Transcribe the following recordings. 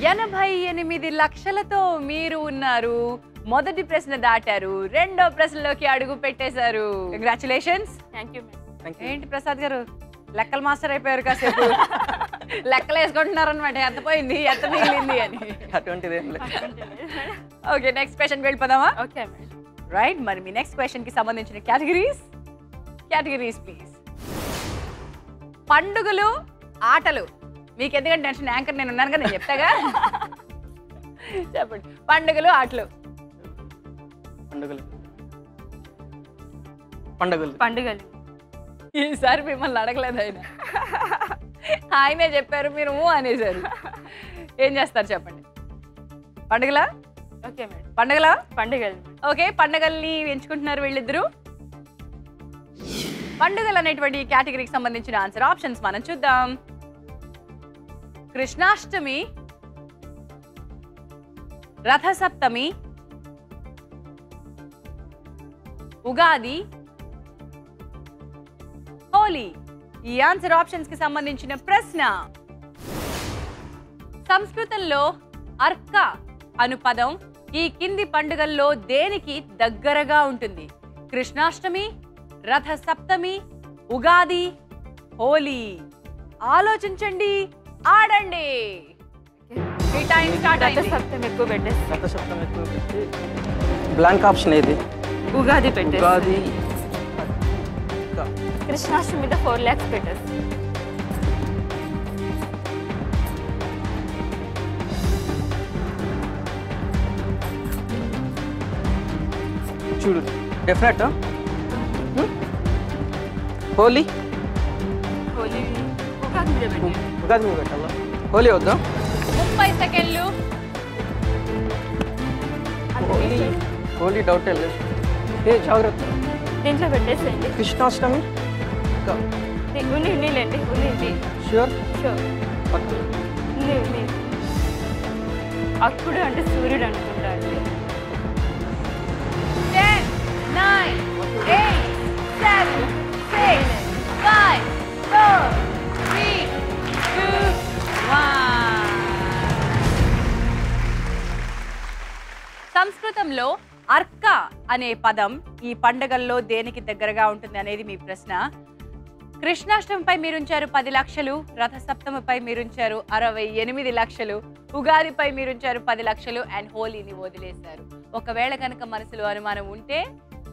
88 లక్షలతో మీరు ఉన్నారు. మొదటి ప్రశ్న దాటారు, రెండో ప్రశ్నలోకి అడుగు పెట్టేశారు. కంగ్రాచులేషన్స్. Thank you madam. ఏంటి ప్రసాద్ గారు లెక్కల మాస్టర్ అయిపోయారు, కాసేపు లెక్కలు వేసుకుంటున్నారు అనమాట, ఎంత పోయింది ఎంత మిగిలింది అని. అటువంటిది ఏం లేదు. ఓకే, నెక్స్ట్ క్వశ్చన్కి వెళ్ళిపోదామా? Okay madam. రైట్, మరి మీ నెక్స్ట్ క్వశ్చన్కి సంబంధించిన కేటగిరీస్ ప్లీజ్. పండుగలు, ఆటలు. మీకు ఎందుకంటే టెన్షన్, యాంకర్ నేను ఉన్నాను కదా, నేను చెప్తాగా. చెప్పండి. పండుగలు, ఆటలు. పండుగలు. ఈసారి మిమ్మల్ని అడగలేదు ఆయన, ఆయనే చెప్పారు, మీరు అనేసారు. ఏం చేస్తారు చెప్పండి. పండుగలా? Okay madam. పండుగలా? పండుగలు. ఓకే, పండుగల్ని ఎంచుకుంటున్నారు వీళ్ళిద్దరూ. పండుగలు అనేటువంటి కేటగిరీకి సంబంధించిన ఆన్సర్ ఆప్షన్స్ మనం చూద్దాం. కృష్ణాష్టమి, రథసప్తమి, ఉగాది, హోలీ. ఈ ఆన్సర్ ఆప్షన్స్ కి సంబంధించిన ప్రశ్న. సంస్కృతంలో అర్క అను పదం ఈ కింది పండుగల్లో దేనికి దగ్గరగా ఉంటుంది? కృష్ణాష్టమి, రథ సప్తమి, ఉగాది, హోలీ. ఆలోచించండి, ఆడండి. మీ టైం స్టార్ట్ అయింది. రథసప్తమి ఎక్కువ పెట్టేసి రథసప్తమి ఎక్కువ పెట్టి బ్లాంక్ ఆప్షన్ ఏది? ఉగాది పెట్టేసి. ఉగాది. కృష్ణాష్టమి మీద 4 lakhs పెట్టేసి. చూడు డెఫినెట్. హోలీ. హోలీ ఉగాది మీద పెట్టండి. ఉగాది మీద పెట్టాలా? హోలీ వద్దా? 30 సెకండ్లు. హోలీ డౌట్ లేదు. ఏ జాగ్రత్త. దీంట్లో పెట్టేసేయండి. కృష్ణాష్టమి. ఉన్నీలేండి, ఉన్నీండి. ష్యూర్. షూర్. ఉంది. అప్పుడు అంటే సూర్యుడు అనుకుంటా అండి. 10, 9, 8, 7, 6, 5, 4, 3, 2, 1. సంస్కృతంలో అర్క అనే పదం ఈ పండుగల్లో దేనికి దగ్గరగా ఉంటుంది అనేది మీ ప్రశ్న. కృష్ణాష్టమిపై మీరుంచారు 10 లక్షలు, రథసప్తమిపై మీరుంచారు 68 లక్షలు, ఉగాదిపై మీరుంచారు 10 లక్షలు అండ్ హోలీని వదిలేశారు. ఒకవేళ కనుక మనసులో అనుమానం ఉంటే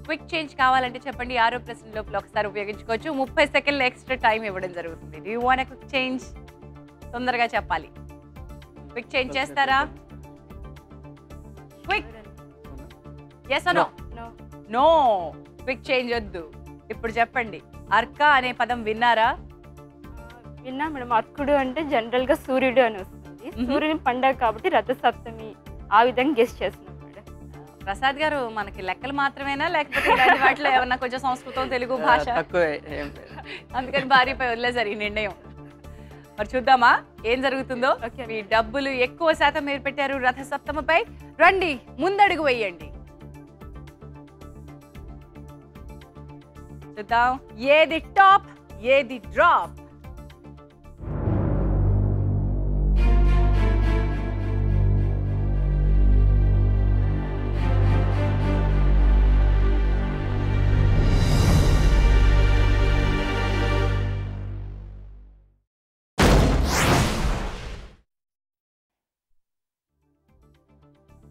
క్విక్ చేంజ్ కావాలంటే చెప్పండి. 6వ ప్రశ్న లోపల ఒకసారి ఉపయోగించుకోవచ్చు. 30 సెకండ్లు ఎక్స్ట్రా టైం ఇవ్వడం జరుగుతుంది. Do you want quick change? తొందరగా చెప్పాలి. క్విక్ చేంజ్ చేస్తారా? Quick. yes or no? No, quick change వద్దు. ఇప్పుడు చెప్పండి, అర్క అనే పదం విన్నారా? విన్నా మేడం. అర్కుడు అంటే జనరల్ గా సూర్యుడు అని వస్తుంది. సూర్యుని పండగ కాబట్టి రథసప్తమి ఆ విధంగా గెస్ట్ చేస్తున్నాం మేడం. ప్రసాద్ గారు, మనకి లెక్కలు మాత్రమేనా లేకపోతే ఇలాంటి వాటిలో ఏమన్నా కొంచెం సంస్కృతం, తెలుగు భాష అందుకని భార్యపై వదిలేసారు ఈ నిర్ణయం. మరి చూద్దామా ఏం జరుగుతుందో. మీ డబ్బులు ఎక్కువ శాతం మీరు పెట్టారు రథసప్తమిపై. రండి, ముందడుగు వేయండి. చూద్దాం ఏది టాప్, ఏది డ్రాప్.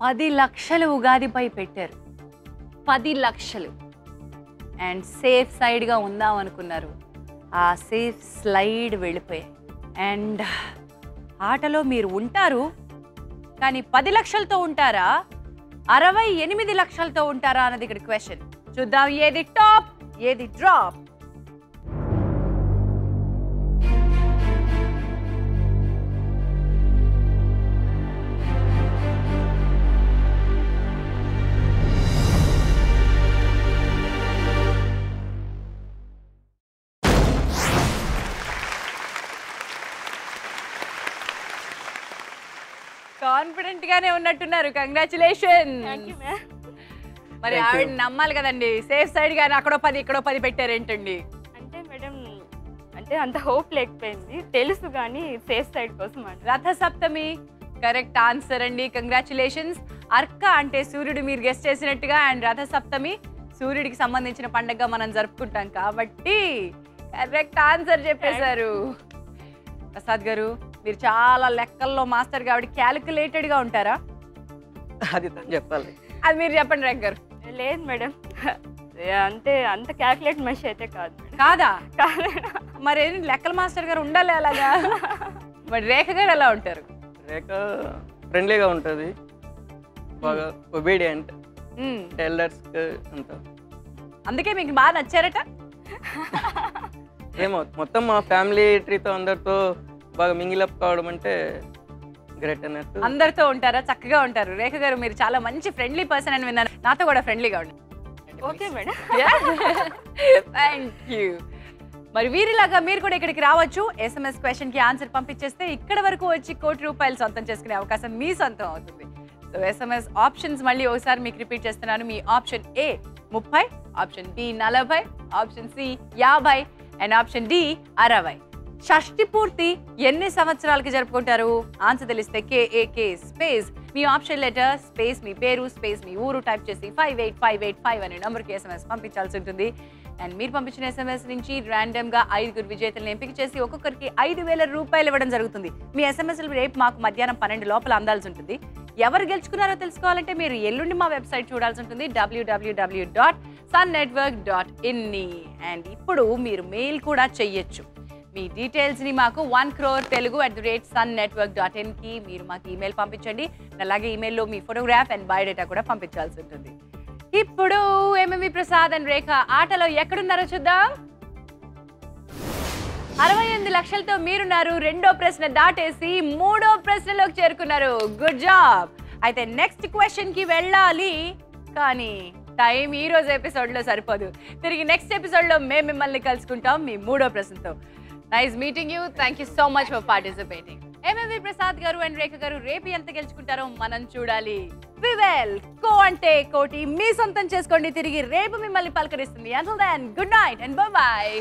పది లక్షలు ఉగాదిపై పెట్టారు. 10 లక్షలు. అండ్ సేఫ్ సైడ్గా ఉందాం అనుకున్నారు. ఆ సేఫ్ స్లైడ్ వెళ్ళిపోయాయి. అండ్ ఆటలో మీరు ఉంటారు, కానీ 10 లక్షలతో ఉంటారా, 68 లక్షలతో ఉంటారా అన్నది ఇక్కడ క్వశ్చన్. చూద్దాం ఏది టాప్, ఏది డ్రాప్. కాన్ఫిడెంట్ గానే ఉన్నట్టున్నారు. కంగ్రాచులేషన్. మరి ఆవిడ నమ్మాలి కదండి, సేఫ్ సైడ్ గానీ అక్కడో 10 ఇక్కడో 10 పెట్టారేంటండి? అంటే మేడం, అంటే అంత హోప్ లేకపోయింది, తెలుసు కానీ సేఫ్ సైడ్ కోసం. రథ సప్తమి, కరెక్ట్ ఆన్సర్ అండి, కంగ్రాచులేషన్స్. అర్క అంటే సూర్యుడు మీరు గెస్ట్ చేసినట్టుగా, అండ్ రథసప్తమి సూర్యుడికి సంబంధించిన పండుగ మనం జరుపుకుంటాం కాబట్టి కరెక్ట్ ఆన్సర్ చెప్పేశారు. ప్రసాద్ గారు మీరు చాలా లెక్కల్లో మాస్టర్ కాబట్టి క్యాలిక్యులేటెడ్గా ఉంటారా? అది తను చెప్పాలి. అది మీరు చెప్పండి రేఖ గారు. లేదు మేడం, అంటే అంత క్యాల్కులేట్ మనిషి అయితే కాదు మేడం. కాదా? కాదు. మరి లెక్కల మాస్టర్ గారు ఉండాలి అలాగా. మరి రేఖ గారు ఎలా ఉంటారు? రేఖ ఫ్రెండ్లీగా ఉంటుంది, బాగా ఒబీడియంట్, ఎల్డర్స్ అంతా. అందుకే మీకు బాగా నచ్చారట? ఏమో మొత్తం మా ఫ్యామిలీ ట్రీతో అందరితో బాగా మింగిలప్ కావడం అంటే గ్రేట్ అన్నట్టు. అందరితో ఉంటారా? చక్కగా ఉంటారు. రేఖ గారు మీరు చాలా మంచి ఫ్రెండ్లీ పర్సన్ అని విన్నాను. నాతో కూడా ఫ్రెండ్లీగా ఉండండి. Okay madam. Thank you. మరి వీరిలాగా మీరు కూడా ఇక్కడికి రావచ్చు. SMS క్వశ్చన్ కి ఆన్సర్ పంపించేస్తే ఇక్కడ వరకు వచ్చి ₹1,00,00,000 సొంతం చేసుకునే అవకాశం మీ సొంతం అవుతుంది. సో SMS ఆప్షన్స్ మళ్ళీ ఒకసారి మీకు రిపీట్ చేస్తున్నాను. మీ option A 30, option B 40, option C 50 and option D 60. షష్ఠి పూర్తి ఎన్ని సంవత్సరాలకి జరుపుకుంటారు? ఆన్సర్ తెలిస్తే KAK స్పేస్ మీ ఆప్షన్ లెటర్ స్పేస్ మీ పేరు స్పేస్ మీ ఊరు టైప్ చేసి 58585 అనే నంబర్కి SMS పంపించాల్సి ఉంటుంది. అండ్ మీరు పంపించిన SMS నుంచి ర్యాండమ్గా 5 విజేతలను ఎంపిక చేసి ఒక్కొక్కరికి ₹5,000 ఇవ్వడం జరుగుతుంది. మీ SMSలు రేపు మాకు మధ్యాహ్నం 12 లోపల అందాల్సి ఉంటుంది. ఎవరు గెలుచుకున్నారో తెలుసుకోవాలంటే మీరు ఎల్లుండి మా వెబ్సైట్ చూడాల్సి ఉంటుంది, www.sunnetwork.in. అండ్ ఇప్పుడు మీరు మెయిల్ కూడా చెయ్యొచ్చు. మీ డీటెయిల్స్ని మాకు 1crore@sunnetwork.in కి మీరు మాకు ఈమెయిల్ పంపించండి. అలాగే ఈమెయిల్లో మీ ఫోటోగ్రాఫ్ అండ్ బయోడేటా కూడా పంపించాల్సి ఉంటుంది. ఇప్పుడు ఎంఎంవి ప్రసాద్ అండ్ రేఖ ఆటలో ఎక్కడున్నారో చూద్దాం. 68 లక్షలతో మీరున్నారు. రెండో ప్రశ్న దాటేసి మూడో ప్రశ్నలోకి చేరుకున్నారు. Good job. అయితే నెక్స్ట్ క్వశ్చన్ కి వెళ్ళాలి, కానీ టైం ఈ రోజు ఎపిసోడ్ లో సరిపోదు. తిరిగి నెక్స్ట్ ఎపిసోడ్ లో మేము మిమ్మల్ని కలుసుకుంటాం మీ మూడో ప్రశ్నతో. Nice meeting you. Thank you so much for participating. MMV Prasad గారు అండ్ రేఖ గారు రేపు ఎంత గెలుచుకుంటారో మనం చూడాలి. వివెల్ కో అంటే కోటి మీ సొంతం చేసుకోండి. తిరిగి రేపు మిమ్మల్ని పలకరిస్తుంది. Until then, good night and bye bye.